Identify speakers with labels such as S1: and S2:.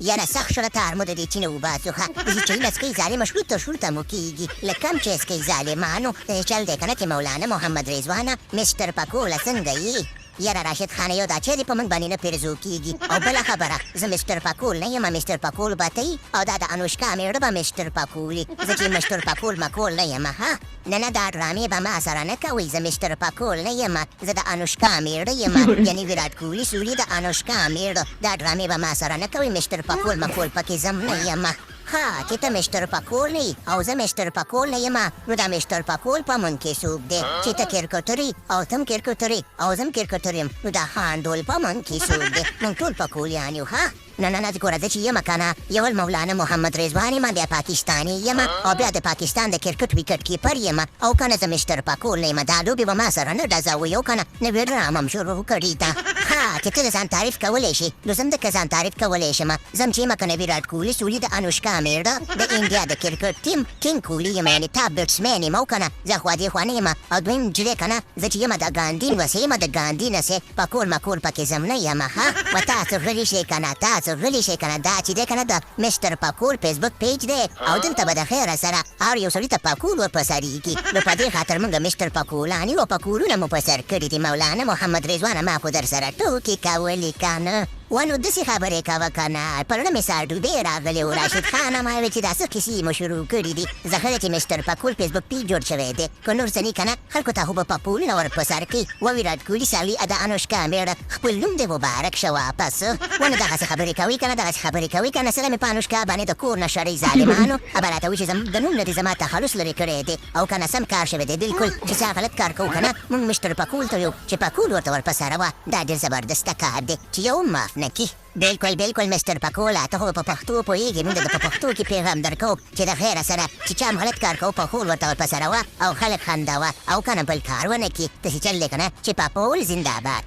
S1: یاره سخت شوله تار مو د دې چینه وباسو ښه داسې چایونه څښئ ظالمه شروطه مو کېږي لږ کم چای څښئ ظالمانو چل دی که نه چې مولانا محمد رضوانه مسټر پکوله څنګه یې یاره راشد خانه یو دا چیرې په موږ باندې نه پیرزو کېږي او بله خبره زه مسټر پکول نه یم مسټر پکول به ته او دا د انوشکا مېړه به مسټر پکول وي زه چې مسټر پکول مکول نه یم ها نه دا ډرامې به ما سره نه کوئ زه مسټر پکول نه یم زه د انوشکا مېړه یم یعنې ویراټ کوهلي سوري د انوشکا مېړه دا ډرامې به ما سره نه کوئ مسټر پکول مکول پکې زم نه یم ها چې ته مسټر پکول نه او زه مسټر پکول نه یم نو دا مسټر پکول په مونږ کې څوک دی چې ته کرکټر او ته هم کرکټر او زه هم کرکټر یم نو دا خانډول په مونږ کې څوک دی مونږ ټول پکولیان یو ها نه ګوره زه چې یم که نه یو مولانا محمد رضوان یم بیا پاکستاني یم او بیا د پاکستان د کرکټ وکټ کیپر یم او که نه زه مسټر پکول نه یم دا لوبې به ما سره نه ډزوي او که نه نوې ډرامه هم شروع کړې ده ها چې ته د ځان تعریف کولی شي نو زه هم د ځان تعریف کولی شم زه هم چې یم که نه ویراټ کوهلي سوري د انوشکا مېړه د انډیا د کرکټ ټیم کینګ کوهلي یم یعنې ټاپ بیټسمین یم او که نه زه خوا دې خوا نه یم او دویم جلې که نه زه چې یم د ګاندي نوسې یم د ګاندي نسې پکول مکول پکې زم نه یم ها و تاسو غلي شئ که نه تاسو غلي شئ که نه دا چې دی که نه د مسټر پکول فیسبوک پیج دی او دلته به د خیره سره هر یو سړي ته پکول ور په سرېږي نو په دې خاطر موږ مسټر پکولان یو پکولونه مو په سر کړي دي مولانا محمد رضوانه ما خو در سره ټوکې کولې که نه ونو داسې خبرې کوه که نه پرونه مې سر ډوبې راغلی و راشد خانه ما ویل چې دا څه کیسې مو شروع کړي دي زه ښه ده چې مسټر پکول فیسبوک پیج جوړ شوی دی که نور څه نه که نه خلکو ته خو به پکولونه ور په سر کړي و ویراټ کوهلي سړي د انوشکا مېړه خپل نوم دې مبارک شه واپس ونه دغسې خبرې کوي که نه دغسې خبرې کوي که نه سره مې په انوشکا باندې د کور نه شړئ ظالمانو به راته وایي چې د نوم نه دې زما تخلص لرې کړی دی او که نه سم کار شوی دی بلکل چې څه غلط کار کوو که نه موږ مسټر پکول ته ویو چې پکول ورته ور په سره وه دا ډېر زبردسته کار دی چې یو معاف نه کړي بالکل مسټر پکوله ته خو په پښتو پوهېږې موږ د په پښتو کې پیغام درکوو چې د خیره سره چې چا هم غلط کار کوو پکول ورته ور په سره وه او خلک خندوه او که نه بل کار ونه کړي داسې چل دی که نه چې پکول زنده‌باد